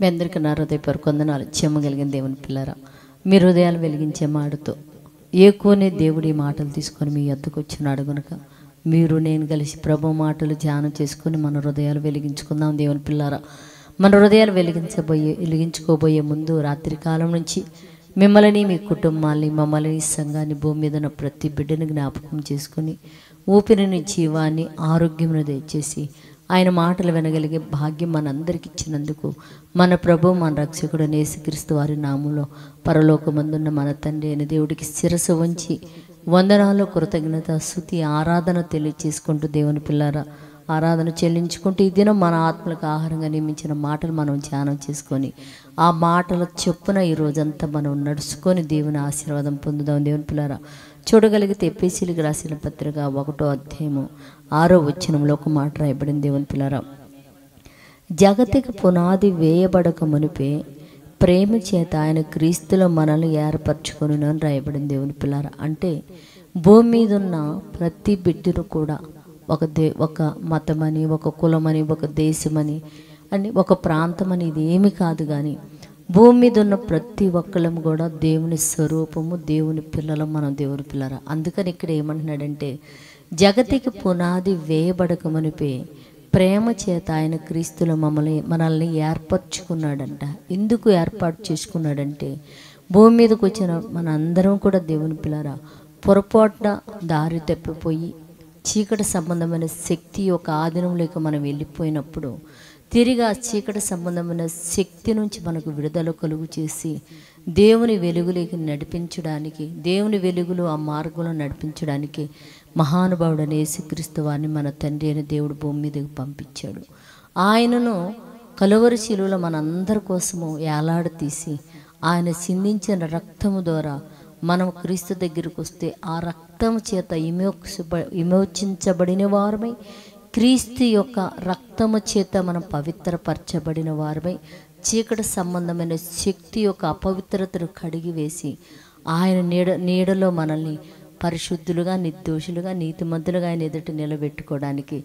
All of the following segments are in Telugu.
మీ అందరికీ నా హృదయపూర్వక వందనాలు. చెమ్మగలిగిన దేవుని పిల్లరా, మీ హృదయాలు వెలిగించే మాటతో ఏకోనే దేవుడి మాటలు తీసుకొని మీ యొద్దకు వచ్చినాడు గనుక మీరు నేను కలిసి ప్రభు మాటలు ధ్యానం చేసుకొని మన హృదయాలు వెలిగించుకుందాం. దేవుని పిల్లారా, మన హృదయాలు వెలిగించుకోబోయే ముందు రాత్రి కాలం నుంచి మిమ్మల్ని, మీ కుటుంబాన్ని, మమ్మల్ని, సంఘాన్ని, భూమి మీద ఉన్న ప్రతి బిడ్డను జ్ఞాపకం చేసుకుని ఊపిరిని, జీవాన్ని, ఆరోగ్యమును దయచేసి ఆయన మాటలు వినగలిగే భాగ్యం మనందరికి ఇచ్చినందుకు మన ప్రభు, మన రక్షకుడు యేసుక్రీస్తు వారి నామంలో పరలోకమందున్న మన తండ్రి అయిన దేవుడికి శిరస్సు వంచి వందనాలు, కృతజ్ఞత, స్తుతి, ఆరాధన తెలియచేసుకుంటూ దేవుని పిల్లారా ఆరాధన చెల్లించుకుంటూ ఈ దినం మన ఆత్మలకు ఆహారంగా నియమించిన మాటలు మనం ధ్యానం చేసుకొని ఆ మాటల చొప్పున ఈ రోజంతా మనం నడుచుకొని దేవుని ఆశీర్వాదం పొందుదాం. దేవుని పిల్లారా, చూడగలిగితే ఎఫెసీయులకు రాసిన పత్రిక 1వ అధ్యాయము 6వ వచనంలో ఒక మాట రాయబడింది. దేవుని పిల్లారా, జగతిక పునాది వేయబడక మునిపే ప్రేమ చేత ఆయన క్రీస్తులో మనల్ని ఏర్పరచుకొని అని రాయబడింది. దేవుని పిల్లారా, అంటే భూమి మీద ఉన్న ప్రతి బిడ్డను కూడా ఒక మతమని, ఒక కులమని, ఒక దేశమని అని, ఒక ప్రాంతమని ఇది ఏమి కాదు, కానీ భూమి మీద ఉన్న ప్రతి ఒక్కళ్ళం కూడా దేవుని స్వరూపము, దేవుని పిల్లలం, మనం దేవుని పిల్లరా. అందుకని ఇక్కడ ఏమంటున్నాడంటే, జగతికి పునాది వేయబడక మునిపే ప్రేమ చేత ఆయన క్రీస్తులో మనల్ని ఏర్పరచుకున్నాడంట. ఎందుకు ఏర్పాటు చేసుకున్నాడంటే, భూమి మీదకి వచ్చిన మన అందరం కూడా దేవుని పిల్లరా పొరపాటున దారి తప్పిపోయి చీకటి సంబంధమైన శక్తి యొక్క ఆధీనం లేక మనం వెళ్ళిపోయినప్పుడు తిరిగి ఆ చీకటి సంబంధమైన శక్తి నుంచి మనకు విడుదల కలుగు చేసి దేవుని వెలుగులోకి నడిపించడానికి, దేవుని వెలుగులో ఆ మార్గంలో నడిపించడానికి మహానుభావుడైన యేసుక్రీస్తు వారిని మన తండ్రి అయిన దేవుడు భూమి మీదకి పంపించాడు. ఆయనను కలువరి శిలువలో మనందరి కోసము ఏలాడతీసి ఆయన సిందించిన రక్తము ద్వారా మనం క్రీస్తు దగ్గరికి వస్తే ఆ రక్తం చేత విమోచించబడిన వారమై, క్రీస్తు యొక్క రక్తము చేత మనం పవిత్రపరచబడిన వారమై, చీకటి సంబంధమైన శక్తి యొక్క అపవిత్రతను కడిగి వేసి ఆయన నీడలో మనల్ని పరిశుద్ధులుగా, నిర్దోషులుగా, నీతిమంతులుగా ఆయన ఎదుట నిలబెట్టుకోవడానికి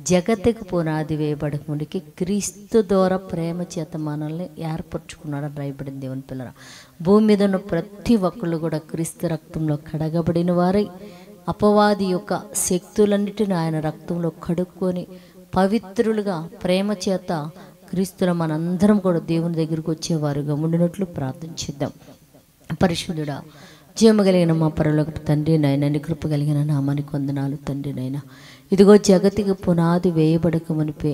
జగత్తుకు పునాది వేయబడకుండికి క్రీస్తు ద్వారా ప్రేమ చేత మనల్ని ఏర్పరచుకున్నాడని రాయబడింది. దేవుని పిల్లరా, భూమి మీద ఉన్న ప్రతి ఒక్కళ్ళు కూడా క్రీస్తు రక్తంలో కడగబడిన వారై అపవాది యొక్క శక్తులన్నిటిని ఆయన రక్తంలో కడుక్కొని పవిత్రులుగా ప్రేమ చేత క్రీస్తులో మనందరం కూడా దేవుని దగ్గరికి వచ్చేవారుగా ఉండినట్లు ప్రార్థించిద్దాం. పరిశుద్ధుడా, జీవమగలిగిన మా పరలోకపు తండ్రి నాయన, నీ కృప కలిగిన నామానికి వందనాలు తండ్రి నాయన. ఇదిగో జగతికి పునాది వేయబడక మునిపే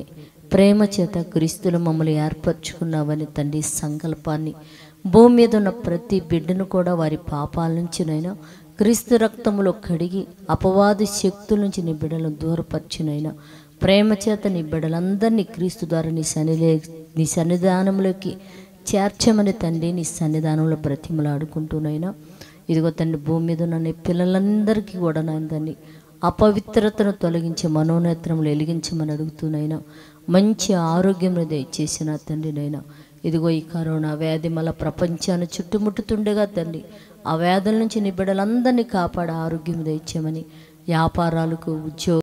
ప్రేమ చేత క్రీస్తులు మమ్మల్ని ఏర్పరచుకున్నావని తండ్రి సంకల్పాన్ని భూమి మీద ఉన్న ప్రతి బిడ్డను కూడా వారి పాపాల నుంచి నైనా క్రీస్తు రక్తములో కడిగి అపవాది శక్తుల నుంచి నీ బిడ్డలను దూరపరిచినైనా ప్రేమ చేత నీ బిడ్డలందరినీ క్రీస్తు ద్వారా నీ సన్నిధానంలోకి చేర్చమని తండ్రి నీ సన్నిధానంలో బ్రతిమలాడుకుంటూనైనా ఇదిగో తండ్రి భూమి మీద ఉన్న నీ పిల్లలందరికీ కూడా నాయన అపవిత్రతను తొలగించి మనోనేత్రములు వెలిగించమని అడుగుతూనైనా మంచి ఆరోగ్యం దయచేసిన తండ్రినైనా ఇదిగో ఈ కరోనా వ్యాధి మళ్ళీ ప్రపంచాన్ని చుట్టుముట్టుతుండగా తండ్రి ఆ వ్యాధుల నుంచి నీ బిడ్డలందరినీ కాపాడే ఆరోగ్యం దయచేయమని, వ్యాపారాలకు, ఉద్యోగ